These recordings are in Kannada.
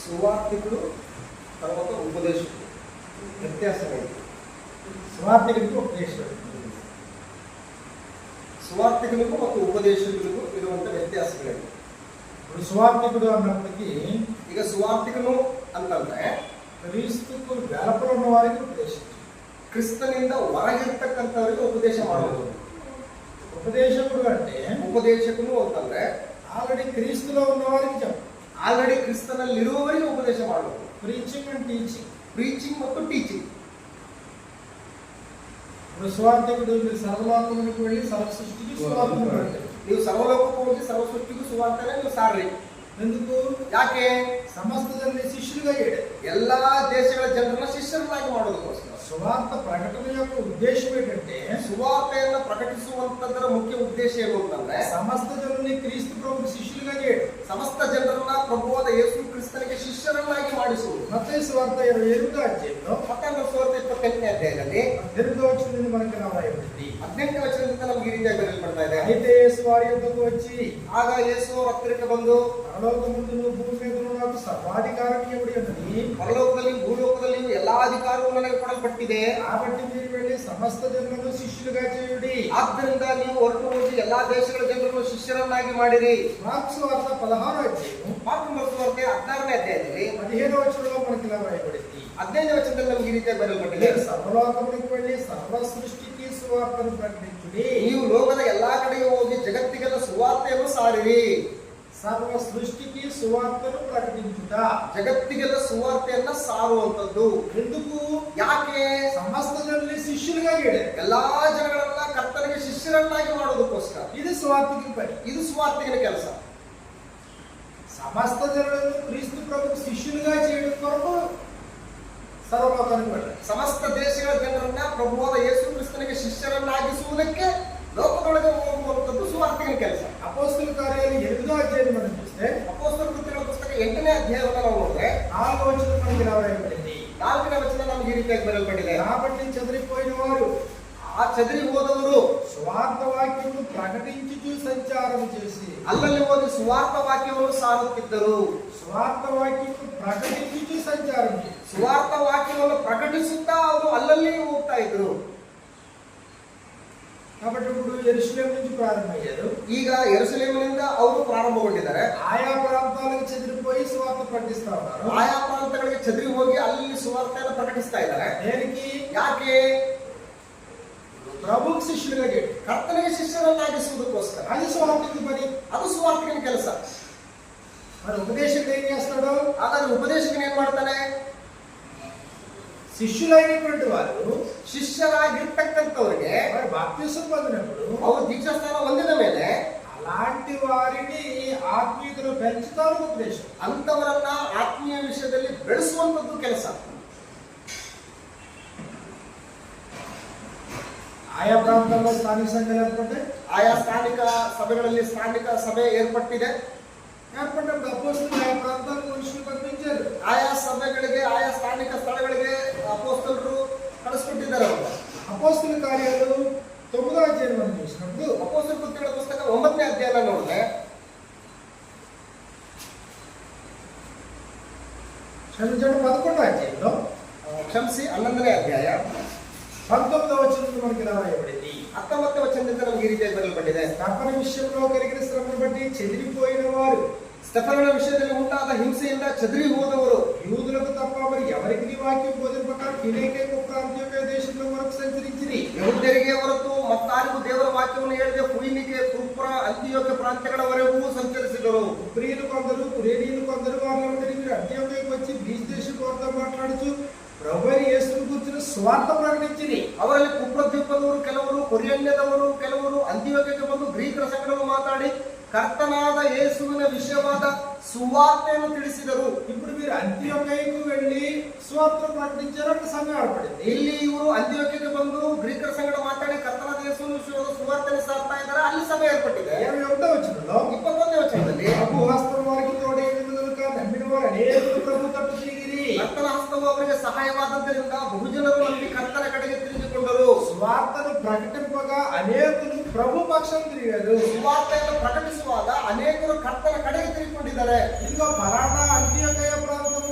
సువార్తికుడు తర్వాత ఉపదేశకుడు వ్యత్యాసం ఏంటి? సువార్తికుడికి ఉపదేశకుడు, సువార్తికులకు ಮತ್ತು ఉపదేశకులకు ಇರುವಂತ ವ್ಯತ್ಯಾಸಗಳೇನು? ఇప్పుడు సువార్తికుడు అన్నప్పటికీ ಈಗ ಸುವಾರ್ತಿಕನು ಅಂತಂದ್ರೆ క్రీస్తుకు వెలుపల ఉన్న వారికి ఉపదేశించు, ಕ್ರಿಸ್ತನಿಂದ ಹೊರಗಿರ್ತಕ್ಕಂಥವರಿಗೆ ಉಪದೇಶ ಮಾಡೋದು. ఉపదేశకుడు అంటే ಉಪದೇಶಕನು ಅಂತಂದ್ರೆ ఆల్రెడీ క్రీస్తులో ఉన్న వారికి చెప్పు, ಆಲ್ರೆಡಿ ಕ್ರಿಸ್ತನಲ್ಲಿರುವವರಿಗೆ ಉಪದೇಶ ಮಾಡೋದು. Preaching and teaching. ಪ್ರೀಚಿಂಗ್ ಮತ್ತು ಟೀಚಿಂಗ್. ఇప్పుడు సువార్తికుడు మీరు సర్వలోకమునికి వెళ్ళి సర్వ సృష్టికి సువార్తను పెట్టారు. ನೀವು ಸರ್ವಲೋಕಕ್ಕೆ ಹೋಗಿ ಸರ್ವ ಸೃಷ್ಟಿಗೂ ಸುವಾರ್ತೆನೇ ನೀವು ಸಾರ್ರಿ. ఎందుకు? ಯಾಕೆ? సమస్త జనుల్ని శిష్యులుగా చేయడం, ಎಲ್ಲಾ ದೇಶಗಳ ಜನರನ್ನ ಶಿಷ್ಯರನ್ನಾಗಿ ಮಾಡೋದಕ್ಕೋಸ್ಕರ. సువార్త ప్రకటన యొక్క ఉద్దేశం ఏంటంటే ಸುವಾರ್ತೆಯನ್ನು ಪ್ರಕಟಿಸುವಂತದರ ಮುಖ್ಯ ಉದ್ದೇಶ ಏನು ಅಂತಂದ್ರೆ సమస్త జనుల్ని క్రీస్తు ప్రభు శిష్యులుగా చేయడం, ಸಮಸ್ತ ಜನರನ್ನ ಪ್ರಭುವಾದ ಯೇಸು ಕ್ರಿಸ್ತನಿಗೆ ಶಿಷ್ಯರನ್ನಾಗಿ ಮಾಡಿಸುವುದು. మత్తయి సువార్త 28వ అధ్యాయంలో ಮತ್ತಾಯ ಸುವಾರ್ತೆ 28ನೇ ಅಧ್ಯಾಯದಲ್ಲಿ 18వ వచనం మనకి రాయబడింది. 18ನೇ ವಚನದಿಂದ ನಮಗೆ ಈ ರೀತಿಯಾಗಿ ಬರೆಯಲ್ಪಡ್ತಾ ಇದೆ. అయితే యేసు వారి యొద్దకు వచ్చి ಆಗ ಯೇಸು ಹತ್ತಿರಕ್ಕೆ ಬಂದು పరలోకమందును భూమి మీదను నాకు సర్వాధికారం ఇవ్వబడి ఉన్నది, ಪರಲೋಕದಲ್ಲಿ ಭೂಲೋಕದಲ್ಲಿ ಎಲ್ಲಾ ಅಧಿಕಾರವೂ ನನಗೆ ಕೊಡಲ್ಪಟ್ಟಿದೆ. కాబట్టి మీరు వెళ్ళి సమస్త జనులను శిష్యులుగా చేయుడి. ಆದ್ದರಿಂದ ನೀವು ಹೊರಟು ಹೋಗಿ ಎಲ್ಲಾ ದೇಶಗಳ ಜನರನ್ನು ಶಿಷ್ಯರನ್ನಾಗಿ ಮಾಡಿರಿ. మార్కు సువార్త 16వ అధ్యాయం ಮಾರ್ಕ್ ಸುವಾರ್ತೆ 16ನೇ ಅಧ್ಯಾಯದಲ್ಲಿ 15వ వచనంలో మనకి ఇలా రాయబడింది. 15ನೇ వచನದಲ್ಲಿ ನಮಗೆ ಈ ರೀತಿಯಾಗಿ ಬರೆಯಲ್ಪಟ್ಟಿದೆ. మీరు సర్వలోకమునికి వెళ్ళి సర్వ సృష్టికి సువార్తను ప్రకటించుడి. ನೀವು ಲೋಕದ ಎಲ್ಲಾ ಕಡೆಗೆ ಹೋಗಿ ಜಗತ್ತಿಗೆಲ್ಲ ಸುವಾರ್ತೆಯನ್ನು ಸಾರಿರಿ. సర్వ సృష్టికి సువార్తను ప్రకటించుట, ಜಗತ್ತಿಗೆಲ್ಲ ಸುವಾರ್ತೆಯನ್ನ ಸಾರುವಂತದ್ದು. ఎందుకు? ಯಾಕೆ? సమస్త జనుల్ని శిష్యులుగా చేయడం, ಎಲ್ಲಾ ಜನಗಳನ್ನ ಕರ್ತನಿಗೆ ಶಿಷ್ಯರನ್ನಾಗಿ ಮಾಡೋದಕ್ಕೋಸ್ಕರ. ఇది సువార్తికి పని. ಇದು ಸುವಾರ್ತಿಗಿನ ಕೆಲಸ. సమస్త జనులను క్రీస్తు ప్రభుకు శిష్యులుగా చేయడం కొరకు సర్వలోకానికి వెళ్ళాలి. ಸಮಸ್ತ ದೇಶಗಳ ಜನರನ್ನ ಪ್ರಭುವಾದ ಯೇಸು ಕ್ರಿಸ್ತನಿಗೆ ಶಿಷ್ಯರನ್ನಾಗಿಸುವುದಕ್ಕೆ ಲೋಕದೊಳಗೆ ಹೋಗುವಂತದ್ದು ಸುವಾರ್ತಿಗಿನ ಕೆಲಸ. అపోస్తలుల కార్యాలు 8వ అధ్యాయం మనం చూస్తే ಅಪೊಸ್ತಲರ ಕೃತ್ಯಗಳ ಪುಸ್ತಕ 8ನೇ ಅಧ್ಯಾಯವನ್ನು ನಾವು ನೋಡಿದ್ರೆ 4వ వచనం మనకి ఇలా రాయబడింది. 4ನೇ ವಚನ ನಮಗೆ ಈ ರೀತಿಯಾಗಿ ಬರೆಯಲ್ಪಟ್ಟಿದೆ. కాబట్టి చెదిరిపోయిన వారు ಆ ಚದರಿ ಹೋದವರು స్వార్థ వాక్యము ప్రకటించుచు సంచారం చేసి, ಅಲ್ಲಲ್ಲಿ ಹೋಗಿ ಸುವಾರ್ಥ ವಾಕ್ಯವನ್ನು ಸಾರುತ್ತಿದ್ದರು. స్వార్థ వాక్యము ప్రకటించుచు సంచారం చేసి, ಸುವಾರ್ಥ ವಾಕ್ಯವನ್ನು ಪ್ರಕಟಿಸುತ್ತಾ ಅವರು ಅಲ್ಲಲ್ಲಿ ಹೋಗ್ತಾ ಇದ್ರು. కాబట్టి ఇప్పుడు యెరూషలేము నుంచి ప్రారంభమయ్యారు. ಈಗ ಯೆರೂಸಲೇಮಿನಿಂದ ಅವರು ಪ್ರಾರಂಭಗೊಂಡಿದ್ದಾರೆ. ఆయా ప్రాంతాలకు చెదిరిపోయి స్వార్థ ప్రకటిస్తా ఉన్నారు. ಆಯಾ ಪ್ರಾಂತಗಳಿಗೆ ಚದರಿ ಹೋಗಿ ಅಲ್ಲಿ ಸುವಾರ್ತೆಯನ್ನು ಪ್ರಕಟಿಸ್ತಾ ಇದ್ದಾರೆ. దేనికి? ಯಾಕೆ? ప్రభుకు శిష్యులుగా చేయడం, ಕರ್ತನಿಗೆ ಶಿಷ್ಯರನ್ನಾಗಿಸುವುದಕ್ಕೋಸ್ಕರ. అది స్వార్థకి పని. ಅದು ಸುವಾರ್ತಿಗಿನ ಕೆಲಸ. మరి ఉపదేశకుడు ఏం చేస్తాడు? ಹಾಗಾದ್ರೆ ಉಪದೇಶಕನು ಏನ್ ಮಾಡ್ತಾನೆ? శిష్యులైనటువంటి వారు ಶಿಷ್ಯರಾಗಿರ್ತಕ್ಕಂಥವ್ರಿಗೆ వారు బాప్తిసం పొందినప్పుడు ಅವರು ದೀಕ್ಷಾಸ್ನಾನ ಹೊಂದಿದ ಮೇಲೆ అలాంటి వారిని ఆత్మీయతను పెంచుతారు ఉపదేశం. ಅಂತವರನ್ನ ಆತ್ಮೀಯ ವಿಷಯದಲ್ಲಿ ಬೆಳೆಸುವಂತದ್ದು ಕೆಲಸ. ఆయా ప్రాంతాల్లో స్థానిక సంఘాలు ఏర్పడ్డాయి. ಆಯಾ ಸ್ಥಾನಿಕ ಸಭೆಗಳಲ್ಲಿ ಸ್ಥಾನಿಕ ಸಭೆ ಏರ್ಪಟ್ಟಿದೆ. ఏర్పడినప్పుడు అపోస్తలులు ఆయా ప్రాంతాలకు మనుషులు పంపించారు. ಆಯಾ ಸಭೆಗಳಿಗೆ ಆಯಾ ಸ್ಥಾನಿಕ ಸ್ಥಳಗಳಿಗೆ ಅಪೊಸ್ತಲರು ಕಳಿಸ್ಕೊಟ್ಟಿದ್ದಾರೆ. ಅವರು అపోస్తలుల కార్యాలు 9వ అధ్యాయం మనం చూసినప్పుడు ಅಪೊಸ್ತಲ ಕೃತ್ಯಗಳ ಪುಸ್ತಕ 9ನೇ ಅಧ್ಯಾಯ ನೋಡಿದ್ರೆ క్షమించండి 11వ అధ్యాయంలో ಕ್ಷಮಿಸಿ 11ನೇ ಅಧ್ಯಾಯ 19వ వచనంలో మనకి ఇలా రాయబడింది. 19ನೇ ವಚನದಿಂದ ನಮಗೆ ಈ ರೀತಿಯಾಗಿ ಬರೆಯಲ್ಪಟ್ಟಿದೆ. స్థాపన విషయంలో కలిగిన శ్రమను బట్టి చెదిరిపోయిన వారు, ಸ್ಟೆಫನನ ವಿಷಯದಲ್ಲಿ ಉಂಟಾದ ಹಿಂಸೆಯಿಂದ ಚದರಿ ಹೋದವರು, యూదులకు తప్ప మరి ఎవరికి వాక్యం బోధింపక ఫినీకే ప్రాంతీయ దేశంలో వరకు సంచరించిరి. ಯಹೂದ್ಯರಿಗೆ ಹೊರತು ಮತ್ತಾರಿಗೂ ದೇವರ ವಾಕ್ಯವನ್ನು ಹೇಳಿದೆ ಫೋಯಿನಿಕೆ, ಕುಪ್ರ, ಅಂತಿಯೋಕ್ಯ ಪ್ರಾಂತ್ಯಗಳವರೆಗೂ ಸಂಚರಿಸಿದರು. ప్రియులు కొందరు, కురేనీయులు కొందరు వారిని మీరు అంత్యోక్యకు వచ్చి బీచ్ దేశం వారితో మాట్లాడుచు ప్రభువైన యేసును గురించిన స్వార్థ ప్రకటించిరి. ಅವರಲ್ಲಿ ಕುಪ್ರ ದ್ವೀಪದವರು ಕೆಲವರು, ಕೊರಿಯನ್ಯದವರು ಕೆಲವರು ಅಂತಿಯೋಕ್ಯಕ್ಕೆ ಬಂದು ಗ್ರೀಕರ ಸಂಗಡನ್ನು ಮಾತಾಡಿ ಕರ್ತನಾದ ಯೇಸುವಿನ ವಿಷಯವಾದ ಸುವಾರ್ತೆಯನ್ನು ತಿಳಿಸಿದರು. ఇప్పుడు మీరు అంత్యోక్యకు వెళ్ళి స్వార్థ ప్రకటించారు. అక్కడ సంఘం ఏర్పడింది. ಇಲ್ಲಿ ಇವರು ಅಂತ್ಯೋಕ್ಯಕ್ಕೆ ಬಂದು ಗ್ರೀಕರ ಸಂಗಡ ಮಾತಾಡಿ ಕರ್ತನಾದ ಯೇಸುವಿನ ವಿಷಯವಾದ ಸುವಾರ್ತೆಯನ್ನು ಸಾರ್ತಾ ಇದ್ದಾರೆ. ಅಲ್ಲಿ ಸಭೆ ಏರ್ಪಟ್ಟಿದೆ. 21వ వచనంలో 21ನೇ ವಚನದಲ್ಲಿ ప్రభు హస్తం వారికి తోడైనందున నమ్మిన వారు అనేకులు ప్రభు తట్టు తిరిగిరి. ಕರ್ತನ ಹಸ್ತವು ಅವರಿಗೆ ಸಹಾಯವಾದದ್ದರಿಂದ ಬಹುಜನರು ನಂಬಿ ಕರ್ತನ ಕಡೆಗೆ ತಿರುಗಿಕೊಂಡರು. స్వార్థను ప్రకటింపగా అనేకులు ప్రభు పక్షం తిరిగారు. ಸುವಾರ್ತೆಯನ್ನು ಪ್ರಕಟಿಸುವಾಗ ಅನೇಕರು ಕರ್ತನ ಕಡೆಗೆ ತಿರುಗಿಕೊಂಡಿದ್ದಾರೆ. ఇదిగో పలానా అంత్యోకయ ప్రాంతం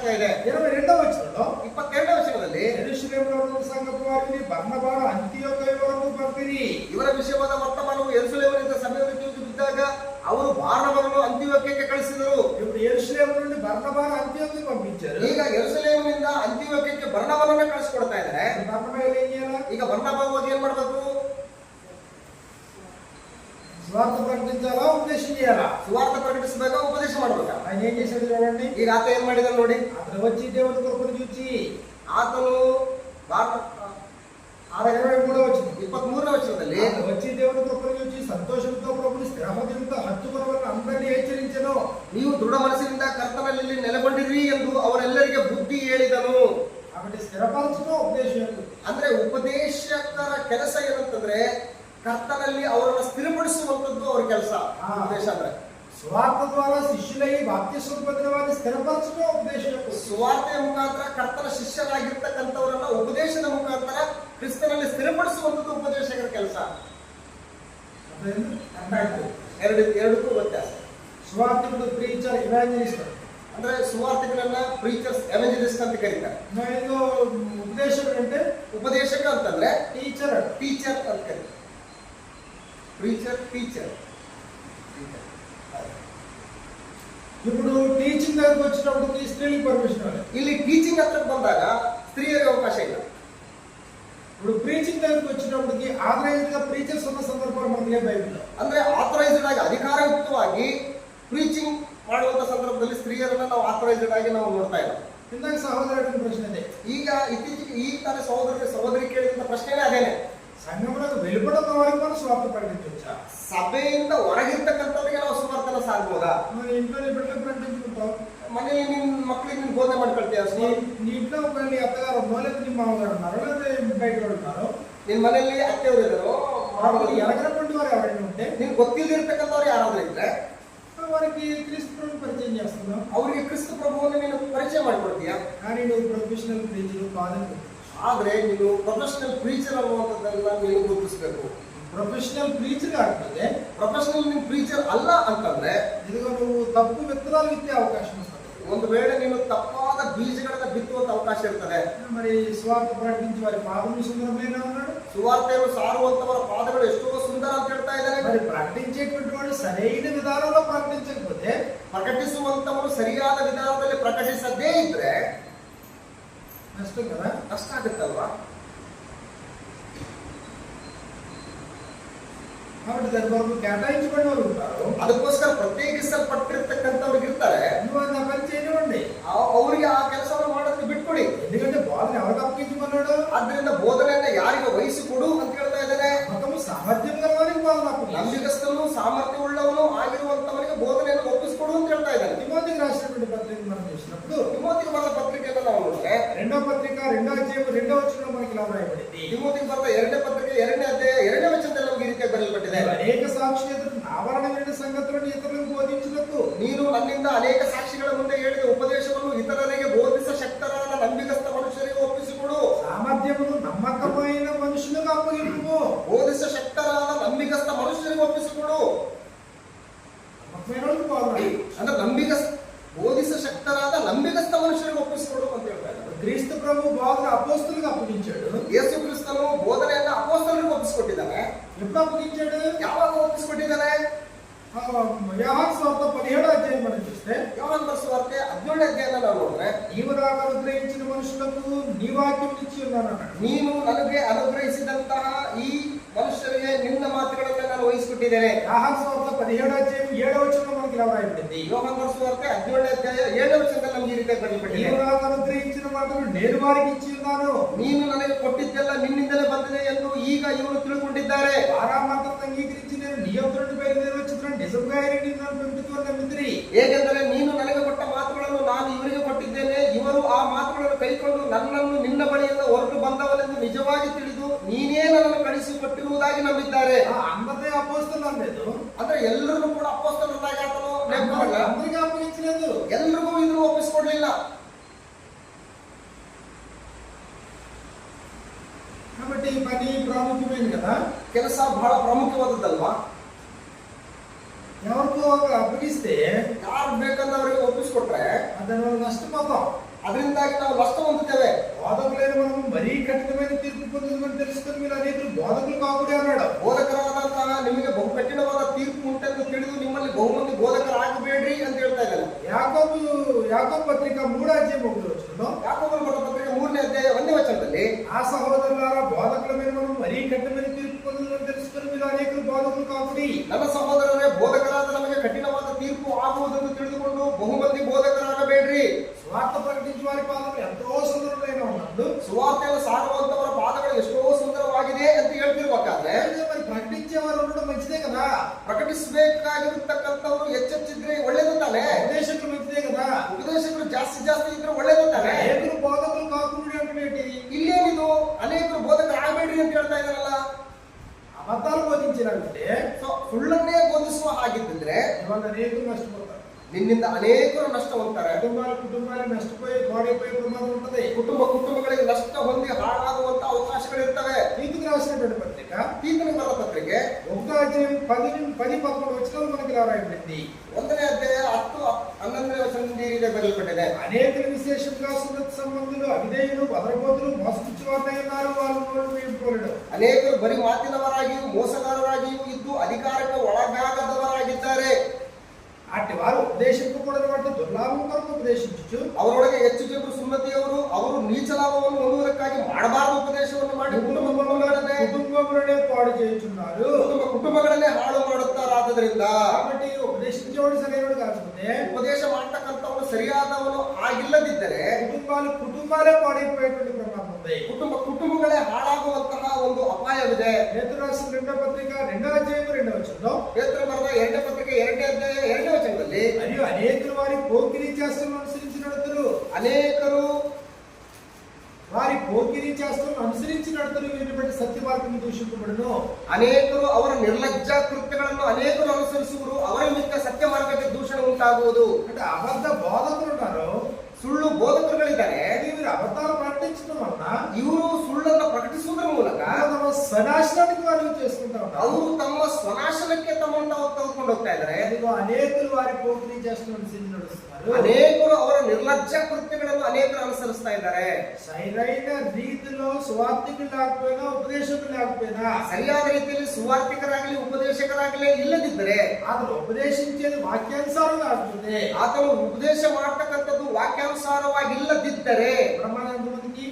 ವಾಕ್ಯ ಇದೆ. 22వ వచనంలో 22ನೇ ವಚನದಲ್ಲಿ ಯೆರೂಸಲೇಮಿನ ಸಂಘದ ವಾರಿని బర్నబాను ಅಂತಿಯೋಕ್ಯವರೆಗೂ ಬರ್ತೀರಿ. ಇವರ ವಿಷಯವಾದ ವರ್ತಮಾನವು ಯೆರೂಸಲೇಮಿನಿಂದ ಸಭೆಯವರಿಗೆ ಬಿದ್ದಾಗ ಅವರು ಬಾರ್ನಬನನ್ನು ಅಂತಿಯೋಕ್ಯಕ್ಕೆ ಕಳಿಸಿದರು. ఇప్పుడు యెరూసలేము నుండి బర్నబాను అంతియోక్యకు పంపించారు. ಈಗ ಯೆರೂಸಲೇಮಿನಿಂದ ಅಂತಿಯೋಕ್ಯಕ್ಕೆ ಬರ್ನಬನನ್ನ ಕಳಿಸಿಕೊಡ್ತಾ ಇದ್ದಾರೆ. బర్నబా ఏం చేయాలి? ಈಗ ಬರ್ನಬ ಹೋಗಿ ಏನ್ ಮಾಡ್ಬೇಕು? స్వార్థ ప్రకటించాలా, ఉపదేశం చేయాలా? ಸುವಾರ್ಥ ಪ್ರಕಟಿಸಬೇಕಾ, ಉಪದೇಶ ಮಾಡ್ಬೇಕಾ? ఆయన ఏం చేశాడు చూడండి. ಈಗ ಆತ ಏನ್ ಮಾಡಿದ ನೋಡಿ. అతను వచ్చి దేవుని కృపను చూచి ಆತನು 23వ వచనం 23ನೇ ವಚನದಲ್ಲಿ అతను వచ్చి దేవుని కృపను చూచి సంతోషంతో ప్రభుని స్థిరహృదయంతో హత్తుకొనవలని అందరినీ హెచ్చరించెను. ನೀವು ದೃಢ ಮನಸ್ಸಿನಿಂದ ಕರ್ತನಲ್ಲಿ ನೆಲೆಗೊಂಡಿರಿ ಎಂದು ಅವರೆಲ್ಲರಿಗೆ ಬುದ್ಧಿ ಹೇಳಿದನು. కాబట్టి స్థిరపరచడం ఉపదేశం. ಅಂದ್ರೆ ಉಪದೇಶಕರ ಕೆಲಸ ಏನಂತಂದ್ರೆ ಕರ್ತನಲ್ಲಿ ಅವರನ್ನು ಸ್ಥಿರಪಡಿಸುವಂತದ್ದು ಅವ್ರ ಕೆಲಸ. ಉಪದೇಶ ಅಂದ್ರೆ సువార్త ద్వారా శిష్యులై బాప్తిస్మం పొందిన వారిని స్థిరపరచడం ఉపదేశం. ಸುವಾರ್ತೆಯ ಮುಖಾಂತರ ಕರ್ತನ ಶಿಷ್ಯರಾಗಿರ್ತಕ್ಕಂಥವರನ್ನ ಉಪದೇಶದ ಮುಖಾಂತರ ಕ್ರಿಸ್ತನಲ್ಲಿ ಸ್ಥಿರಪಡಿಸುವಂತದ್ದು ಉಪದೇಶಕರ ಕೆಲಸ. ಎರಡಕ್ಕೂ ವ್ಯತ್ಯಾಸ. ಸುವಾರ್ತಿకుడు ಪ್ರೀಚರ್, ಇವಾಂಜಲಿಸ್ಟ್. ಅಂದ್ರೆ ಸುವಾರ್ತಿಕರನ್ನ ಪ್ರೀಚರ್ಸ್, ಎವಾಂಜಲಿಸ್ಟ್ ಅಂತ ಕರೀತಾರೆ. ಉಪದೇಶಕರು అంటే ಉಪದೇಶಕ ಅಂತಂದ್ರೆ ಟೀಚರ್ ಅಂತ ಕರೀತಾರೆ. Preacher, teacher. ఇప్పుడు టీచింగ్ దగ్గరకు వచ్చినప్పుడు స్త్రీలకు పర్మిషన్ ఇవ్వాలి. ಇಲ್ಲಿ ಟೀಚಿಂಗ್ ಹತ್ರ ಬಂದಾಗ ಸ್ತ್ರೀಯರಿಗೆ ಅವಕಾಶ ಇಲ್ಲ. ఇప్పుడు ప్రీచింగ్ దగ్గరకు వచ్చినప్పటికి ఆథరైజ్డ్ గా ప్రీచర్స్ ఉన్న సందర్భాలు మనకి బైబిల్లో. ಅಂದ್ರೆ ಆಥರೈಸ್ಡ್ ಆಗಿ ಅಧಿಕಾರಯುಕ್ತವಾಗಿ ಪ್ರೀಚಿಂಗ್ ಮಾಡುವಂತ ಸಂದರ್ಭದಲ್ಲಿ ಸ್ತ್ರೀಯರನ್ನ ನಾವು ಆಥರೈಸ್ಡ್ ಆಗಿ ನಾವು ನೋಡ್ತಾ ಇಲ್ಲ. ఇందాక సహోదరుడి ప్రశ్న అదే. ಈಗ ಇತ್ತೀಚೆಗೆ ಈ ತರ ಸಹೋದರಿ ಕೇಳಿದಂತ ಪ್ರಶ್ನೆನೇ ಅದೇನೆ. సంఘంలోకి వెళ్ళిపోవడం వరకు మనం స్వార్థ ప్రకటించవచ్చా? ಸಭೆಯಿಂದ ಹೊರಗಿರ್ತಕ್ಕಂಥವ್ರಿಗೆ ನಾವು ಸುವಾರ್ತನ ಸಾರ್ಬೋದಾ? మరి ఇంట్లోనే బిడ్డలకు ప్రకటించుకుంటాం. ಮನೇಲಿ ನಿನ್ ಮಕ್ಕಳಿಗೆ ನೀನು ಬೋಧನೆ ಮಾಡ್ಕೊಳ್ತೀಯ. నీ ఇంట్లో ఒకవేళ అత్తగారు ఉన్నో లేదా నీ మామగారు ఉన్నారో లేదా బయట ఉన్నారు, ನಿನ್ ಮನೆಯಲ್ಲಿ ಅತ್ತೆಯವರು ಇದ್ರು, ఎరగనటువంటి వారు ఎవరైనా ఉంటే, ನಿನ್ ಗೊತ್ತಿಲ್ಲದಿರ್ತಕ್ಕಂಥವ್ರು ಯಾರಾದ್ರೂ ಇದ್ರೆ వారికి క్రీస్తుని పరిచయం చేస్తున్నాం. ಅವರಿಗೆ ಕ್ರಿಸ್ತ ಪ್ರಭುವನ್ನು ನೀನು ಪರಿಚಯ ಮಾಡಿಕೊಡ್ತೀಯ. కానీ నువ్వు ప్రొఫెషనల్ ప్రీచర్ కాదని. ಆದ್ರೆ ನೀನು ಪ್ರೊಫೆಷನಲ್ ಪ್ರೀಚರ್ ಅನ್ನುವಂಥದ್ದನ್ನ ನೀನು ಗುರುತಿಸಬೇಕು. ప్రొఫెషనల్ ప్రీచర్ అంటే ಪ್ರೊಫೆಷನಲ್ ನೀನು ಪ್ರೀಚರ್ ಅಲ್ಲ ಅಂತಂದ್ರೆ ఇదిగో నువ్వు తప్పు విత్తనాలు విత్తే అవకాశం వస్తుంది. ಒಂದು ವೇಳೆ ನೀನು ತಪ್ಪಾದ ಬೀಜಗಳನ್ನ ಬಿತ್ತುವಂತ ಅವಕಾಶ ಇರ್ತದೆ. మరి స్వార్థ ప్రకటించి వారి పాదములు సుందరమైన ఉన్నాడు. ಸುವಾರ್ತೆಯನ್ನು ಸಾರುವಂತವರ ಪಾದಗಳು ಎಷ್ಟೋ ಸುಂದರ ಅಂತ ಹೇಳ್ತಾ ಇದ್ದಾರೆ. మరి ప్రకటించేటువంటి వాడు సరైన విధానంలో ప్రకటించకపోతే, ಪ್ರಕಟಿಸುವಂತವರು ಸರಿಯಾದ ವಿಧಾನದಲ್ಲಿ ಪ್ರಕಟಿಸದೇ ಇದ್ರೆ నష్టం కదా, ಕಷ್ಟ ಆಗುತ್ತಲ್ವಾ? కాబట్టి దాని వరకు కేటాయించబడిన వాళ్ళు ఉంటారు. ಅದಕ್ಕೋಸ್ಕರ ಪ್ರತ್ಯೇಕಿಸಲ್ಪಟ್ಟಿರ್ತಕ್ಕಂಥವ್ರಿಗೆ ಇರ್ತಾರೆ. నువ్వు అది పని చేయనివ్వండి, ಅವರಿಗೆ ಆ ಕೆಲಸವನ್ನು ಮಾಡೋದಕ್ಕೆ ಬಿಟ್ಕೊಡಿ. ఎందుకంటే బోధన ఎవరికి అప్పగించమన్నాడు? ಆದ್ರಿಂದ ಬೋಧನೆಯನ್ನ ಯಾರಿಗೆ ವಹಿಸಿಕೊಡು ಅಂತ ಹೇಳ್ತಾ ಇದ್ದಾನೆ. మొత్తము సామర్థ్యం గలవారికి బోధన అప్పగించు. ನಂಬಿಗಸ್ತನು ಸಾಮರ್ಥ್ಯ ಉಳ್ಳವನು ಆಗಿರುವಂತವನಿಗೆ ಬೋಧನೆಯನ್ನು ಒಪ್ಪಿಸಿಕೊಡು ಅಂತ ಹೇಳ್ತಾ ಇದ್ದಾನೆ. తిమోతికి రాసినటువంటి పత్రిక మనం చూసినప్పుడు, ತಿಮೋತಿಗೆ ಬರೆದ ಪತ್ರಿಕೆಯನ್ನು ನಾವು ನೋಡಿದ್ರೆ 2వ పత్రిక 2వ అధ్యాయం 2వ వచనంలో మనకి ఇలా రాయబడింది. ತಿಮೋತಿಗೆ ಬರೆದ 2ನೇ ಪತ್ರಿಕೆ 2ನೇ ಅಧ್ಯಾಯ 2ನೇ ವಚನದಲ್ಲಿ ನಮಗೆ ಈ ರೀತಿಯಾಗಿ ಬರೆಯಲ್ಪಟ್ಟಿದೆ. అనేక సాక్షుల ఎదుట నా వలన సంగతులను ఇతరులకు బోధించుటకు, ನೀನು ನನ್ನಿಂದ ಅನೇಕ ಸಾಕ್ಷಿಗಳ ಮುಂದೆ ಹೇಳಿದ ಉಪದೇಶವನ್ನು ಇತರರಿಗೆ ಬೋಧಿಸ ಶಕ್ತರಾದ ನಂಬಿಗಸ್ತ ಮನುಷ್ಯರಿಗೆ ಒಪ್ಪಿಸಿಕೊಡು. సామర్థ్యమును నమ్మకమైన మనుషులకు అప్పగింపు. ಬೋಧಿಸ ಶಕ್ತರಾದ ನಂಬಿಗಸ್ತ ಮನುಷ್ಯರಿಗೆ ಒಪ್ಪಿಸಿಕೊಡು. నమ్మకమైన వాళ్ళకి బోధన. ಅಂದ್ರೆ ಬೋಧಿಸ ಶಕ್ತರಾದ ನಂಬಿಗಸ್ತ ಮನುಷ್ಯರಿಗೆ ಒಪ್ಪಿಸಿಕೊಡು ಅಂತ ಹೇಳ್ತಾರೆ. క్రీస్తు ప్రభు బోధన అపోస్తలులకు అప్పగించాడు. ಯೇಸು ಕ್ರಿಸ್ತನು ಬೋಧನೆಯನ್ನ ಅಪೊಸ್ತಲರಿಗೆ ಒಪ್ಪಿಸಿಕೊಟ್ಟಿದ್ದಾನೆ. ఎప్పుడు అప్పగించాడు? ಯಾವಾಗ ಒಪ್ಪಿಸಿಕೊಟ್ಟಿದ್ದಾನೆ? యోహాను సువార్త 17వ అధ్యాయం మనం చూస్తే, ಯೋಹಾನ ಸುವಾರ್ತೆ 17ನೇ ಅಧ್ಯಾಯನ ನಾವು ನೋಡಿದ್ರೆ, నీవు నాకు అనుగ్రహించిన మనుషులకు నీ వాక్యం ఇచ్చి ఉన్నాను అన్నాడు. ನೀನು ನನಗೆ ಅನುಗ್ರಹಿಸಿದಂತಹ ಈ మనుషులే నిన్న మాత్రమే ನಾನು వహిಸಿಕೊಟ್ಟಿದ್ದೇನೆ. యోహాను సువార్త 17వ అధ్యాయం 7వ వచనంలో మనకి ఇలా రాయబడింది. ಯೋಹಾನ ಸುವಾರ್ತೆ 17ನೇ ಅಧ್ಯಾಯ 7ನೇ ವಚನದಲ್ಲಿ ನಮಗೆ ಈ ರೀತಿ ಬರೆಯಲ್ಪಟ್ಟಿದೆ. నీవు నాకు అనుగ్రహించిన మాటలు నేను వారికి ఇచ్చి ఉన్నాను. ನೀನು ನನಗೆ ಕೊಟ್ಟಿದ್ದೆಲ್ಲ ನಿನ್ನಿಂದಲೇ ಬಂದಿದೆ ಎಂದು ಈಗ ಇವರು ತಿಳ್ಕೊಂಡಿದ್ದಾರೆ. వారామాత్రం అంగీకరించి నేను నీ యొద్ద నుండి బయలుదేరి వచ్చుతున్నాను, నిజంగా నన్ను పంపుతున్న నమ్మిందిరి. ಹೇಗೆಂದರೆ ನೀನು ನನಗೆ ಕೊಟ್ಟ ಮಾತುಗಳನ್ನು ನಾನು ಇವರಿಗೆ ಕೊಟ್ಟಿದ್ದೇನೆ, ಇವರು ಆ ಮಾತುಗಳನ್ನು ಕೈಕೊಂಡು ನನ್ನನ್ನು ನಿನ್ನ ಬಳಿಯಿಂದ ಹೊರಟು ಬಂದವನೆಂದು ನಿಜವಾಗಿ ತಿಳಿದು ನೀನೇ ನನ್ನನ್ನು ಕಳಿಸಿಕೊಟ್ಟಿರುವುದಾಗಿ ನಂಬಿದ್ದಾರೆ. అందరినీ అపోస్తలు అనలేదు. ಅಂದ್ರೆ ಎಲ್ಲರೂ ಕೂಡ ಅಪೊಸ್ತಲರಾಗಿ ಆತನು ನೇಮಕವಲ್ಲ. అందరికీ అప్పగించలేదు. ಎಲ್ರಿಗೂ ಇದನ್ನು ಒಪ್ಪಿಸಿಕೊಡ್ಲಿಲ್ಲ. కాబట్టి ఈ పని ప్రాముఖ్యమైనది కదా. ಕೆಲಸ ಬಹಳ ಪ್ರಾಮುಖ್ಯವಾದದ್ದಲ್ವಾ? ఎవరికో అప్పగిస్తే ಯಾರು ಬೇಕಂದ್ರೆ ಅವರಿಗೆ ಒಪ್ಪಿಸಿಕೊಟ್ರೆ ಅದನ್ನು నష్టపోతాం. ಅದರಿಂದಾಗಿ ನಾವು నష్టం ಹೊಂదుತ್ತೇವೆ. బోధకులైన మనం మరీ కఠినమైన తీర్పు పొందుతుందని తెలుసుకుని మీరు అనేకులు బోధకులు కాకూడదు అన్నాడు. ಬೋಧಕರಾದಂತಹ ನಿಮಗೆ ಬಹು ಕಠಿಣವಾದ ತೀರ್ಪು ಉಂಟೆಂದು ತಿಳಿದು ನಿಮ್ಮಲ್ಲಿ ಬಹುಮಂದಿ ಬೋಧಕರಾಗಬೇಡ್ರಿ ಅಂತ ಹೇಳ್ತಾ ಇದ್ದಾರೆ. యాకోబు పత్రిక 3:1 ಯಾಕೋಬನ ಬರೆದ ಪತ್ರಿಕೆ 3ನೇ ಅಧ್ಯಾಯ 1ನೇ ವಚನದಲ್ಲಿ, ఆ సహోదరులారా బోధకుల మీద మనం మరీ కఠినమైన తీర్పు పొందుతుందని తెలుసుకుని మీరు అనేకులు బోధకులు కాకూడదు. ನನ್ನ ಸಹೋದರರೇ, ಬೋಧಕರಾದ ನಮಗೆ ಕಠಿಣವಾದ ತೀರ್ಪು ಆಗುವುದನ್ನು ತಿಳಿದುಕೊಂಡು ಬಹುಮಂದಿ ಬೋಧಕರಾಗಬೇಡ್ರಿ. స్వార్థ ప్రకటించే వారి పాదములు ఎంతో సుందరమైన ఉన్నప్పుడు ಸುವಾರ್ತೆಯನ್ನು ಸಾರುವಂತವರ ಪಾದಗಳು ಎಷ್ಟೋ ಸುಂದರವಾಗಿದೆ ಅಂತ ಹೇಳ್ತಿರ್ಬೇಕಾದ್ರೆ, మరి ప్రకటించేవారు ఉండడం మంచిదే కదా. ಪ್ರಕಟಿಸಬೇಕಾಗಿರತಕ್ಕಂಥವ್ರು ಹೆಚ್ಚೆಚ್ಚಿದ್ರೆ ಒಳ್ಳೇದು ತಾನೆ. ఉపదేశకులు మంచిదే కదా. ಉಪದೇಶಕರು ಜಾಸ್ತಿ ಇದ್ರೆ ಒಳ್ಳೇದು ತಾನೆ. అనేకులు బోధకులు కాకుండా అంటే ಇಲ್ಲೇನಿದು ಅನೇಕರು ಬೋಧಕರಾಗಬೇಡ್ರಿ ಅಂತ ಹೇಳ್ತಾ ಇದಾರಲ್ಲ. అబద్ధాలు బోధించారంటే ಸುಳ್ಳನ್ನೇ ಬೋಧಿಸುವ ಹಾಗಿದ್ದರೆ ఇవాళ అనేకులు నష్టపోతారు. ನಿನ್ನಿಂದ ಅನೇಕರು ನಷ್ಟ ಹೊಂದ್ತಾರೆ. కుటుంబాలు నష్టపోయి పాడైపోయే ప్రమాదం ఉంటుంది. ಕುಟುಂಬಗಳಿಗೆ ನಷ್ಟ ಹೊಂದಿ ಹಾಳಾಗುವಂತ ಅವಕಾಶಗಳಿರ್ತವೆ. తీతుకు రాసినటువంటి పత్రిక, ತೀತನಿಗೆ ಬರೆದ ಪತ್ರಿಕೆ 1:10-11 వచనాలు మనకి ఇలా రాయబడింది. 1ನೇ ಅಧ್ಯಾಯ 10-11 ವಚನದಿಂದ ಈ ರೀತಿ ಬರೆಯಲ್ಪಟ್ಟಿದೆ. అనేకులు విశేషంగా సున్నత సంబంధులు, అవిధేయులు, బదరబోతులు, మోసపుచ్చేవారై ఉన్నారు. వాళ్ళు పోలేడు. ಅನೇಕರು ಬರೀ ಮಾತಿನವರಾಗಿಯೂ ಮೋಸಗಾರರಾಗಿಯೂ ಇದ್ದು ಅಧಿಕಾರಕ್ಕೆ ಒಳಗಾಗದವರಾಗಿದ್ದಾರೆ. అట్టి వారు ఉపదేశింపకూడని వాటిని దుర్లాభం కొరకు ఉపదేశించు. ಅವರೊಳಗೆ ಹೆಚ್ಚು ಜನರು ಸುನ್ನತಿಯವರು, ಅವರು ನೀಚ ಲಾಭವನ್ನು ಹೊಂದುವುದಕ್ಕಾಗಿ ಮಾಡಬಾರದು ಉಪದೇಶವನ್ನು ಮಾಡಿ కుటుంబములనే పాడు చేయుచున్నారు. ಕುಟುಂಬಗಳನ್ನೇ ಹಾಳು ಮಾಡುತ್ತಾರಾದ್ದರಿಂದ కాబట్టి ఉపదేశించేవాడు సరైనవాడు కాకపోతే, ಉಪದೇಶ ಮಾಡತಕ್ಕಂಥವನು ಸರಿಯಾದವನು ಆಗಿಲ್ಲದಿದ್ದರೆ కుటుంబాలే పాడైపోయేటువంటి ప్రమాదం ఉంది. ಕುಟುಂಬಗಳೇ ಹಾಳಾಗುವಂತಹ ಒಂದು ಅಪಾಯವಿದೆ. పేతురు రాసిన 2వ పత్రిక 2వ అధ్యాయం 2వ వచనంలో, ಪೇತ್ರನು ಬರೆದ 2ನೇ ಪತ್ರಿಕೆ 2ನೇ ಅಧ್ಯಾಯ 2ನೇ ವಚನದಲ್ಲಿ, మరియు అనేకులు వారి పోకిరీ చేష్టలను అనుసరించి నడుతురు. ಅನೇಕರು వారి పోకిరీ చేష్టలను అనుసరించి నడుతురు. వీరిని బట్టి సత్య మార్గము దూషింపబడును. ಅನೇಕರು ಅವರ ನಿರ್ಲಜ್ಜ ಕೃತ್ಯಗಳನ್ನು ಅನೇಕರು ಅನುಸರಿಸುವರು, ಅವರ ನಿಮಿತ್ತ ಸತ್ಯ ಮಾರ್ಗಕ್ಕೆ ದೂಷಣೆ ಉಂಟಾಗುವುದು. అంటే అబద్ధ బోధకులు ఉన్నారు, ಸುಳ್ಳು ಬೋಧಕರುಗಳಿದ್ದಾರೆ. వీరు అబద్ధాలు ప్రకటించడం వలన ಇವರು ಸುಳ್ಳನ್ನು ಪ್ರಕಟಿಸುವುದರ ಮೂಲಕ తమ స్వనాశనానికి వారు చేసుకుంటా ఉన్నారు. ಅವರು ತಮ್ಮ ಸ್ವನಾಶನಕ್ಕೆ ತಮ್ಮನ್ನು ತಾವು ತೆಗೆದುಕೊಂಡು ಹೋಗ್ತಾ ಇದ್ದಾರೆ. ఇదిగో అనేకులు వారి పోకిరీ చేష్టలను అనుసరించి నడుస్తున్నారు. ಅನೇಕರು ಅವರ ನಿರ್ಲಜ್ಜ ಕೃತ್ಯಗಳನ್ನು ಅನೇಕರು ಅನುಸರಿಸ್ತಾ ಇದ್ದಾರೆ. సరైన రీతిలో సువార్థికులు లేకపోయినా, ఉపదేశకులు లేకపోయినా, ಸರಿಯಾದ ರೀತಿಯಲ್ಲಿ ಸುವಾರ್ತಿಕರಾಗಲಿ ಉಪದೇಶಕರಾಗಲಿ ಇಲ್ಲದಿದ್ದರೆ, అతను ఉపదేశించేది వాక్యానుసారం కాకపోతే, ಆತನು ಉಪದೇಶ ಮಾಡತಕ್ಕಂಥದ್ದು ವಾಕ್ಯಾನುಸಾರವಾಗಿ ಇಲ್ಲದಿದ್ದರೆ ప్రమాదం ఎంతమందికి?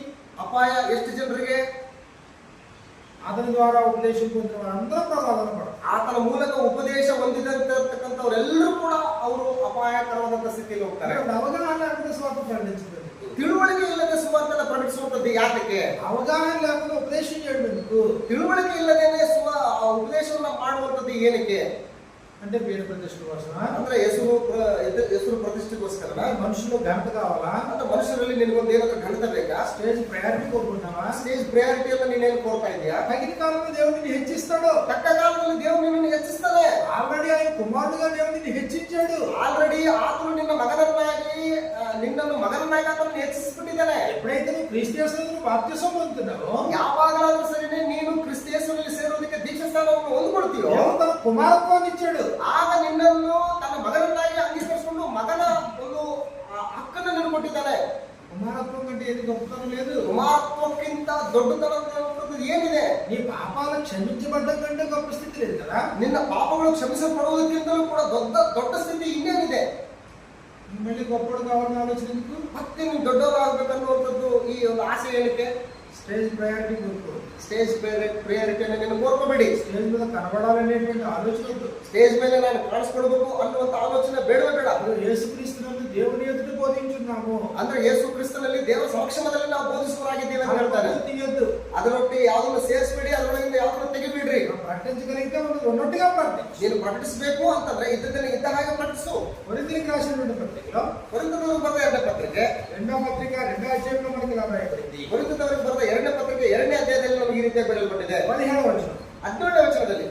ಅಪಾಯ ಎಷ್ಟು ಜನರಿಗೆ? అతని ద్వారా ఉపదేశం పొందిన వారందరూ ప్రమాదం పడరు. ಆತನ ಮೂಲಕ ಉಪದೇಶ ಹೊಂದಿದಂತಕ್ಕಂಥವರೆಲ್ಲರೂ ಕೂಡ ಅವರು ಅಪಾಯಕರವಾದಂತ ಸ್ಥಿತಿಯಲ್ಲಿ ಹೋಗ್ತಾರೆ. అవగాహన లేకుండా స్వార్థ ప్రకటించలేదు. ತಿಳುವಳಿಕೆ ಇಲ್ಲದೆ ಸುವಾರ್ತೆಯನ್ನು ಪ್ರಕಟಿಸುವಂತದ್ದು ಯಾತಕ್ಕೆ? అవగాహన లేకుండా ఉపదేశం చేయడం ఎందుకు? ತಿಳುವಳಿಕೆ ಇಲ್ಲದೇನೆ ಉಪದೇಶವನ್ನ ಮಾಡುವಂತದ್ದು ಏನಕ್ಕೆ? అంటే పేరు ప్రతిష్ఠ కోసం, ಅಂದ್ರೆ ಹೆಸರು ಪ್ರತಿಷ್ಠೆಗೋಸ್ಕರ. మనుషులు ఘనత కావాలా? ಅಂದ್ರೆ ಮನುಷ್ಯರಲ್ಲಿ ನಿನಗೊಂದು ಏನಾದ್ರೂ ಘನತೆ ಬೇಕಾ? స్టేజ్ ప్రయారిటీ కోరుకుంటున్నావా? ಸ್ಟೇಜ್ ಪ್ರಯಾರಿಟಿ ಎಲ್ಲ ನೀನೇನು ಕೋರ್ತಾ ಇದೆಯಾ? తగిన కాలంలో దేవుడు నిన్ను హెచ్చిస్తాడు. ತಕ್ಕ ಕಾಲದಲ್ಲಿ ದೇವರು ನಿನ್ನನ್ನು ಹೆಚ್ಚಿಸ್ತಾನೆ. ఆల్రెడీ ఆయన కుమారుడుగా దేవుడు నిన్ను హెచ్చించాడు. ಆಲ್ರೆಡಿ ಆತನು ನಿನ್ನನ್ನು ಮಗನನ್ನಾಗಿ ಆತನು ಹೆಚ್ಚಿಸಿಬಿಟ್ಟಿದ್ದಾನೆ. ఎప్పుడైతే నువ్వు క్రీస్తు బాప్తిసం పొందుతున్నావో, ಯಾವಾಗಲಾದ್ರೂ ಸರಿನೇ ನೀನು ಕ್ರಿಸ್ತೇಸುವಿನಲ್ಲಿ ಸೇರೋದಕ್ಕೆ ದೀಕ್ಷಾಸ್ಥಾನವನ್ನು ಹೊಂದ್ಕೊಳ್ತೀಯೋ, దేవుడు తన కుమారత్వాన్ని ఇచ్చాడు. ಆಗ ನಿನ್ನನ್ನು ತನ್ನ ಮಗನನ್ನಾಗಿ ಅಂಗೀಕರಿಸಿಕೊಂಡು ಮಗನ ಒಂದು ಹಕ್ಕನ್ನು ನೀನು ಕೊಟ್ಟಿದ್ದಾನೆ. కుమారత్వం కంటే ఏది గొప్పతనం లేదు. ಕುಮಾರತ್ವಕ್ಕಿಂತ ದೊಡ್ಡತನ ಏನಿದೆ? నీ పాపాలు క్షమించబడ్డం కంటే గొప్ప స్థితి లేదు కదా. ನಿನ್ನ ಪಾಪಗಳು ಕ್ಷಮಿಸಲ್ಪಡುವುದಕ್ಕಿಂತಲೂ ಕೂಡ ದೊಡ್ಡ ಸ್ಥಿತಿ ಇನ್ನೇನಿದೆ? మళ్ళీ గొప్పడు కావాలని ఆలోచన ఎందుకు? ಮತ್ತೆ ನೀವು ದೊಡ್ಡವರಾಗಬೇಕನ್ನುವಂಥದ್ದು ಈ ಒಂದು ಆಸೆ ಏನಕ್ಕೆ? స్టేజ్ ప్రయారిటీ కోరుకో. ಸ್ಟೇಜ್ ಪ್ರಿಯಾರಿಟಿಯನ್ನು ನೀನು ಕೋರ್ಕೋಬೇಡಿ. స్టేజ్ మీద కనబడాలనేటువంటి ఆలోచన వద్దు. ಸ್ಟೇಜ್ ಮೇಲೆ ನಾನು ಕಾಣಿಸ್ಕೊಳ್ಬೇಕು ಅನ್ನುವಂತ ಆಲೋಚನೆ ಬೇಡವೇ ಬೇಡ. యేసుక్రీస్తునందు దేవుని ఎదుట బోధించున్నాము ಅಂದ್ರೆ ಯೇಸು ಕ್ರಿಸ್ತನಲ್ಲಿ ದೇವರ ಸಮಕ್ಷಮದಲ್ಲಿ ನಾವು ಬೋಧಿಸುವರಾಗಿದ್ದೇವೆ ಅಂತ ಹೇಳ್ತಾರೆ. తీయొద్దు. ಅದರೊಟ್ಟಿಗೆ ಯಾವುದನ್ನು ಸೇರಿಸಬೇಡಿ, ಅದರೊಳಗಿಂದ ಯಾವುದನ್ನು ತೆಗಿಬೇಡ್ರಿ. ప్రకటించగలిగితే మనం ఉన్నట్టుగా ప్రకటించు. ನೀನು ಪ್ರಕಟಿಸಬೇಕು ಅಂತಂದ್ರೆ ಇದ್ದದನ್ನು ಇದ್ದ ಹಾಗೆ ಪ್ರಕಟಿಸು. కొరింథీయులకు రాసినటువంటి పత్రికలో, ಕೊರಿಂಥದವರಿಗೆ ಬರೆದ 2ನೇ ಪತ್ರಿಕೆ 2వ పత్రిక 2వ అధ్యాయంలో మనకి ఇలా రాయబడింది. ಕೊರಿಂಥದವರಿಗೆ ಬರೆದ 2ನೇ ಪತ್ರಿಕೆ 2ನೇ ಅಧ್ಯಾಯದಲ್ಲಿ ನಮಗೆ ಈ ರೀತಿಯಾಗಿ ಬರೆಯಲ್ಪಟ್ಟಿದೆ. 17వ వచనం, 17ನೇ ವಚನದಲ್ಲಿ,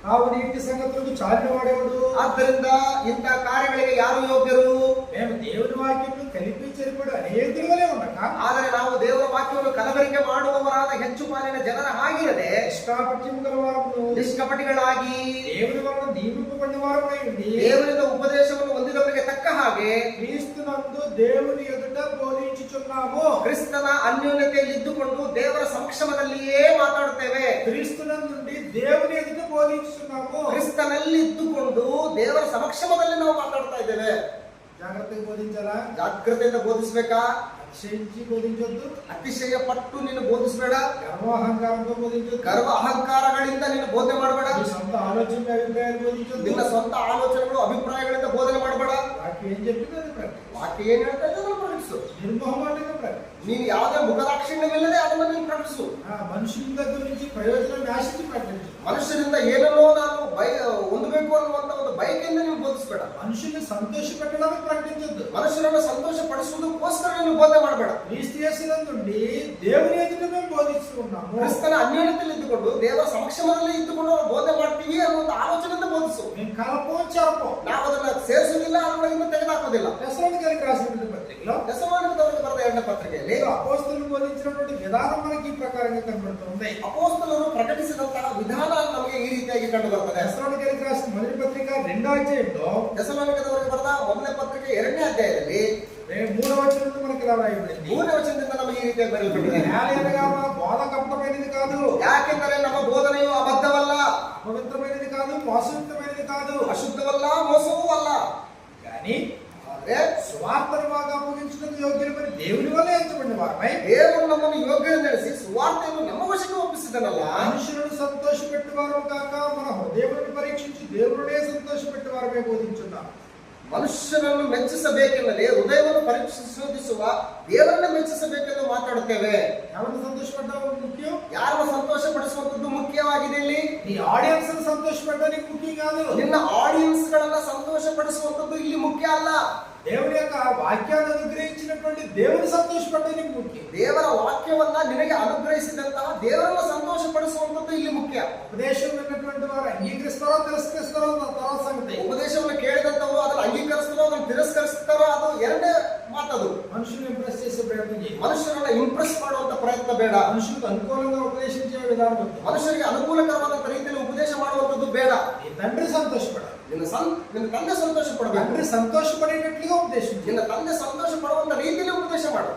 కావున ఇట్టి సంగతులకు చాలిన వాడెవడు? ಆದ್ದರಿಂದ ಇಂಥ ಕಾರ್ಯಗಳಿಗೆ ಯಾರು ಯೋಗ್ಯರು? మేము దేవుని వాక్యమును కలిపి చెరిపడు అనేకులుగానే ఉండక, ಆದರೆ ನಾವು ದೇವರ ವಾಕ್ಯವನ್ನು ಕಲಬೆರಕೆ ಮಾಡುವವರಾದ ಹೆಚ್ಚು ಪಾಲಿನ ಜನರ ಹಾಗೆ ఇల్లదే నిష్కాపట్యము గలవారమును నిష్కపಟಿಗಳಾಗಿ దేవుని వలన నియమింపబడిన వారమై ఉండి ದೇವರಿಂದ ಉಪದೇಶವನ್ನು ಹೊಂದಿದವರಿಗೆ ತಕ್ಕ ಹಾಗೆ క్రీస్తునందు దేవుని ఎదుట బోధించుచున్నాము. ಕ್ರಿಸ್ತನ ಅನ್ಯೋನ್ಯತೆಯಲ್ಲಿ ಇದ್ದುಕೊಂಡು ದೇವರ ಸಮಕ್ಷಮದಲ್ಲಿಯೇ ಮಾತಾಡುತ್ತೇವೆ. క్రీస్తునందుండి దేవుని ఎదుట బోధించుచున్నాము. ಕ್ರಿಸ್ತನಲ್ಲಿ ಇದ್ದುಕೊಂಡು ದೇವರ ಸಮಕ್ಷಮದಲ್ಲಿ ನಾವು ಮಾತಾಡ್ತಾ ಇದ್ದೇವೆ. జాగ్రత్తగా బోధించాలా? ಜಾಗೃತೆಯಿಂದ ಬೋಧಿಸಬೇಕಾ? అతిశయించి బోధించొద్దు. ಅತಿಶಯ ಪಟ್ಟು ನೀನು ಬೋಧಿಸಬೇಡ. గర్వాహంకారంతో బోధించొద్దు. ಗರ್ವ ಅಹಂಕಾರಗಳಿಂದ ನೀನು ಬೋಧನೆ ಮಾಡಬೇಡ. నీ సొంత ఆలోచన అభిప్రాయాలు బోధించొద్దు. ನಿನ್ನ ಸ್ವಂತ ಆಲೋಚನೆಗಳು ಅಭಿಪ್ರಾಯಗಳಿಂದ ಬೋಧನೆ ಮಾಡಬೇಡ. వాక్యం ఏం చెప్పిందో అది ప్రకటించు. ವಾಕ್ಯ ಏನ್ ಹೇಳ್ತಾ ಇದೆ ಅದನ್ನು ಪ್ರಕಟಿಸು. నిర్మోహమాటంగా ప్రకటించు. ನೀನು ಯಾವುದೇ ಮುಖದಾಕ್ಷಿಣ್ಯವಿಲ್ಲದೆ ಅದನ್ನು ನೀನು ಪ್ರಕಟಿಸು. మనుషుల దగ్గర నుంచి ప్రయోజనం ఆశించి ప్రకటించు. ಮನುಷ್ಯರಿಂದ ಏನನ್ನೋ ನಾನು ಹೊಂದಬೇಕು ಅನ್ನುವಂತ ಒಂದು ಬಯಕೆಯಿಂದ ನೀವು ಬೋಧಿಸಬೇಡ. మనుషుల్ని సంతోషపెట్టడానికి ప్రకటించొద్దు. ಮನುಷ್ಯರನ್ನು ಸಂತೋಷ ಪಡಿಸುವುದಕ್ಕೋಸ್ಕರ ನೀನು ಬೋಧನೆ ಮಾಡಬೇಡ. క్రీస్తు యేసునందుండి దేవుని ఎదుట మేము బోధిస్తున్నాము. ಕ್ರಿಸ್ತನ ಅನ್ಯೋನ್ಯತೆಯಲ್ಲಿ ಇದ್ದುಕೊಂಡು ದೇವರ ಸಮಕ್ಷಮದಲ್ಲಿ ಇದ್ದುಕೊಂಡು ನಾವು ಬೋಧನೆ ಮಾಡ್ತೀವಿ ಅನ್ನುವಂತ ಆಲೋಚನೆಯಿಂದ ಬೋಧಿಸು. మేము కలపం చెరపం. ನಾವು ಅದನ್ನ ಸೇರಿಸುವುದಿಲ್ಲ, ಅದರೊಳಗಿಂದ ತೆಗೆದುಹಾಕೋದಿಲ್ಲ. తెస్సలోనికైకి రాసినటువంటి పత్రికలో ದೆಸಲೋನಿಕದವರಿಗೆ ಬರೆದ 2ನೇ ಪತ್ರಿಕೆಯಲ್ಲಿ అపోస్తలులు బోధించినటువంటి విధానం మనకి ఈ ప్రకారంగా కనబడుతుంది. ಅಪೊಸ್ತಲರು ಪ್ರಕಟಿಸಿದಂತಹ ವಿಧಾನ ನಮಗೆ ಈ ರೀತಿಯಾಗಿ ಕಂಡು ಬರ್ತದೆ. తెస్సలోనికైకి రాసిన మొదటి పత్రిక 2వ అధ్యాయంలో ದೆಸಲೋನಿಕದವರಿಗೆ ಬರೆದ 1ನೇ ಪತ್ರಿಕೆ 2ನೇ ಅಧ್ಯಾಯದಲ್ಲಿ 3వ వచనంలో మనకి ఇలా రాయబడింది. 3ನೇ ವಚನದಿಂದ ನಮಗೆ ಈ ರೀತಿಯಾಗಿ ಬರೆಯಲ್ಪಟ್ಟಿದೆ. న్యాయనగా మన బోధ కపటమైనది కాదు. ಯಾಕೆಂದರೆ ನಮ್ಮ ಬೋಧನೆಯು ಅಬದ್ಧವಲ್ಲ, అపవిత్రమైనది కాదు, మోసయుక్తమైనది కాదు, ಅಶುದ್ಧವಲ್ಲ, ಮೋಸವೂ ಅಲ್ಲ. కానీ ಆದರೆ స్వార్థను బాగా అప్పగించడానికి యోగ్యులమని దేవుని వల్ల ఎంచబడిన వారమై ದೇವರು ನಮ್ಮನ್ನು ಯೋಗ್ಯನೆನಿಸಿ ಸುವಾರ್ತೆಯನ್ನು ನಮ್ಮ ವಶಕ್ಕೆ ಒಪ್ಪಿಸಿದನಲ್ಲ. మనుషులను సంతోషపెట్టువారు కాక మన హృదయములను పరీక్షించి దేవుడే సంతోషపెట్టువారమే బోధించున్నాం. ಮನುಷ್ಯನನ್ನು ಮೆಚ್ಚಿಸಬೇಕೆನ್ನದೆ ಹೃದಯವನ್ನು ಪರೀಕ್ಷಿಸುವ ದೇವರನ್ನು ಮೆಚ್ಚಿಸಬೇಕೆಂದು ಮಾತಾಡುತ್ತೇವೆ. ఎవరిని సంతోషపెట్టడం ముఖ్యం? ಯಾರನ್ನು ಸಂತೋಷ ಪಡಿಸುವಂತದ್ದು ಮುಖ್ಯವಾಗಿದೆ ಇಲ್ಲಿ. నీ ఆడియన్స్ సంతోషపెట్టడానికి ముఖ్యం కాదు. ನಿನ್ನ ಆಡಿಯನ್ಸ್ ಗಳನ್ನ ಸಂತೋಷ ಪಡಿಸುವಂತದ್ದು ಇಲ್ಲಿ ಮುಖ್ಯ ಅಲ್ಲ. దేవుని యొక్క వాక్యాన్ని అనుగ్రహించినటువంటి దేవుని సంతోషపెట్టడానికి ముఖ్యం. ದೇವರ ವಾಕ್ಯವನ್ನ ನಿನಗೆ ಅನುಗ್ರಹಿಸಿದಂತಹ ದೇವರನ್ನ ಸಂತೋಷ ಪಡಿಸುವಂತದ್ದು ಇಲ್ಲಿ ಮುಖ್ಯ. ఉపదేశం విన్నటువంటి వారు అంగీకరిస్తారో తిరస్కరిస్తారో తర్వాత సంగతి. ಉಪದೇಶವನ್ನು ಕೇಳಿದಂತವರು ಅದನ್ನು ಅಂಗೀಕರಿಸ್ತಾರೋ ಅದನ್ನು ತಿರಸ್ಕರಿಸ್ತಾರೋ ಅದು ಎರಡನೇ ಮಾತದು. మనుషుల్ని ఇంప్రెస్ చేసే ప్రయత్నం చేయి. ಮನುಷ್ಯರನ್ನ ಇಂಪ್ರೆಸ್ ಮಾಡುವಂತ ಪ್ರಯತ್ನ ಬೇಡ. మనుషులకు అనుకూలంగా ఉపదేశించే విధానం వద్దు. ಮನುಷ್ಯರಿಗೆ ಅನುಕೂಲಕರವಾದಂತ ರೀತಿಯಲ್ಲಿ ಉಪದೇಶ ಮಾಡುವಂತದ್ದು ಬೇಡ. నీ తండ్రి సంతోషపడాలి. ನಿನ್ನ ತಂದೆ ಸಂತೋಷ ಪಡಬೇಕು. తండ్రి సంతోషపడేటట్లుగా ఉపదేశించు. ನಿನ್ನ ತಂದೆ ಸಂತೋಷ ಪಡುವಂತ ರೀತಿಯಲ್ಲಿ ಉಪದೇಶ ಮಾಡು.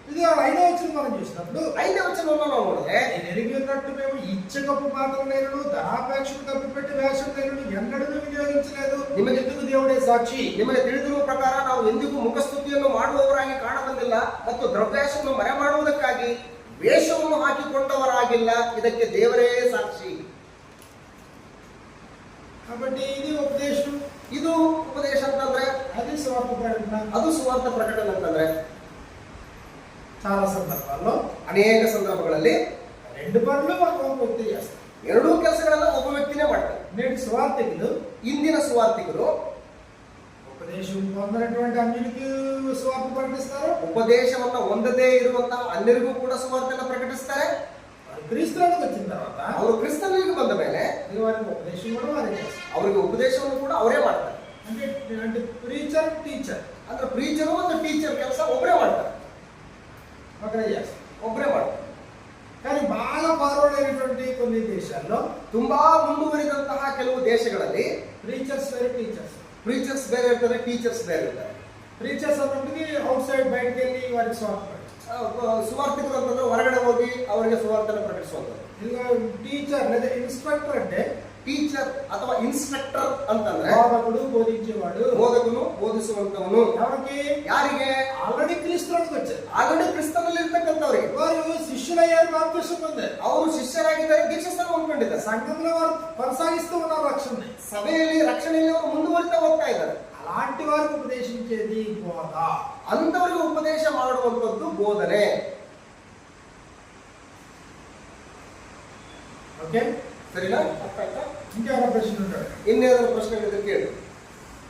ఇది 5వ వచనం మనం చూసినప్పుడు 5ನೇ వచನವನ್ನು ನಾವು ನೋಡಿದ್ರೆ నేను ఎరిగి ఉన్నట్టు మేము ఇచ్చగొప్ప మాత్రమేనను ధనాపేక్షకు తప్పిపెట్టి వేషములైనను ఎన్నడూ వినియోగించలేదు. ನಿಮಗೆ ఎందుకు దేవుడే సాక్షి. ನಿಮಗೆ ತಿಳಿದಿರುವ ಪ್ರಕಾರ ನಾವು ಎಂದಿಗೂ ಮುಖಸ್ತುತಿಯನ್ನು ಮಾಡುವವರಾಗಿ ಕಾಣಬಂದಿಲ್ಲ ಮತ್ತು ದ್ರವ್ಯಾಶವನ್ನು ಮರೆ ಮಾಡುವುದಕ್ಕಾಗಿ ವೇಷವನ್ನು ಹಾಕಿಕೊಂಡವರಾಗಿಲ್ಲ. ಇದಕ್ಕೆ ದೇವರೇ ಸಾಕ್ಷಿ. కాబట్టి ఇది ఉపదేశం. ಇದು ಉಪದೇಶ ಅಂತಂದ್ರೆ అది స్వార్థ ప్రకటన. ಅದು ಸುವಾರ್ಥ ಪ್ರಕಟಣೆ ಅಂತಂದ್ರೆ చాలా సందర్భాల్లో ಅನೇಕ ಸಂದರ್ಭಗಳಲ್ಲಿ రెండు పనులు ఒక వ్యక్తి చేస్తారు. ಎರಡೂ ಕೆಲಸಗಳನ್ನ ಒಬ್ಬ ವ್ಯಕ್ತಿನೇ ಮಾಡ್ತಾರೆ. నేటి స్వార్థికులు ಇಂದಿನ ಸುವಾರ್ತಿಕರು ఉపదేశం పొందినటువంటి అన్యునికి స్వార్థ ప్రకటిస్తారు. ಉಪದೇಶವನ್ನ ಹೊಂದದೇ ಇರುವಂತಹ ಅನ್ಯರಿಗೂ ಕೂಡ ಸುವಾರ್ತೆಯನ್ನು ಪ್ರಕಟಿಸ್ತಾರೆ. క్రీస్తులోకి వచ్చిన తర్వాత ಅವರು ಕ್ರಿಸ್ತನಿಗೆ ಬಂದ ಮೇಲೆ వారికి ఉపదేశం కూడా వారే చేస్తారు. ಅವರಿಗೆ ಉಪದೇಶವನ್ನು ಕೂಡ ಅವರೇ ಮಾಡ್ತಾರೆ. అంటే ప్రీచర్ టీచర్ ಅಂದ್ರೆ ಪ್ರೀಚರು ಮತ್ತು ಟೀಚರ್ ಕೆಲಸ ಒಬ್ಬರೇ ಮಾಡ್ತಾರೆ. ఒకరే చేస్తారు. ಒಬ್ಬರೇ ಮಾಡ್ತಾರೆ. కానీ బాగా ఫార్వర్డ్ అయినటువంటి కొన్ని దేశాల్లో ತುಂಬಾ ಮುಂದುವರಿದಂತಹ ಕೆಲವು ದೇಶಗಳಲ್ಲಿ ప్రీచర్స్ వేరే టీచర్స్. ಪ್ರೀಚರ್ಸ್ ಬೇರೆ ಇರ್ತಾರೆ, ಟೀಚರ್ಸ್ ಬೇರೆ ಇರ್ತಾರೆ. ప్రీచర్స్ అన్నప్పటికీ అవుట్ సైడ్ బయటకు వెళ్ళి వారికి స్వార్థ ಸುವಾರ್ತಿಕರು ಅಂತಂದ್ರೆ ಹೊರಗಡೆ ಹೋಗಿ ಅವರಿಗೆ ಸುವಾರ್ತೆಯನ್ನು ಪ್ರಕಟಿಸುವಂಥದ್ದು. ಈಗ ಟೀಚರ್ లేదా ఇన్స్ట్రక్టర్ అంటే ಟೀಚರ್ ಅಥವಾ ಇನ್ಸ್ಟ್ರಕ್ಟರ್ ಅಂತಂದ್ರೆ బోధకుడు బోధించేవాడు. ಬೋಧಕನು ಬೋಧಿಸುವಂತವನು. ఎవరికి? ಯಾರಿಗೆ? ఆల్రెడీ క్రీస్తులోకి వచ్చారు. ಆಲ್ರೆಡಿ ಕ್ರಿಸ್ತನಲ್ಲಿ ಇರ್ತಕ್ಕಂಥವ್ರಿಗೆ. వారు శిష్యులయ్యారు, బాప్తిసం పొందారు. ಅವರು ಶಿಷ್ಯರಾಗಿದ್ದಾರೆ, ದೀಕ್ಷಾಸ್ನಾನ ಹೊಂದ್ಕೊಂಡಿದ್ದಾರೆ. సంఘంలో వారు కొనసాగిస్తూ ఉన్నారు రక్షణని. ಸಭೆಯಲ್ಲಿ ರಕ್ಷಣೆಯಲ್ಲಿ ಅವರು ಮುಂದುವರಿತಾ ಹೋಗ್ತಾ ಇದ್ದಾರೆ. అలాంటి వారికి ఉపదేశించేది బోధ. ಅಂತವರಿಗೆ ಉಪದೇಶ ಮಾಡುವಂತದ್ದು ಬೋಧನೆ. ఓకే, ಸರಿನಾ? ಅರ್ಥ ಆಯ್ತಾ? ఇంకేమైనా ప్రశ్న ఉంటాడు? ಇನ್ನೇನಾದ್ರೂ ಪ್ರಶ್ನೆಗಳಿದ್ರೆ ಕೇಳು.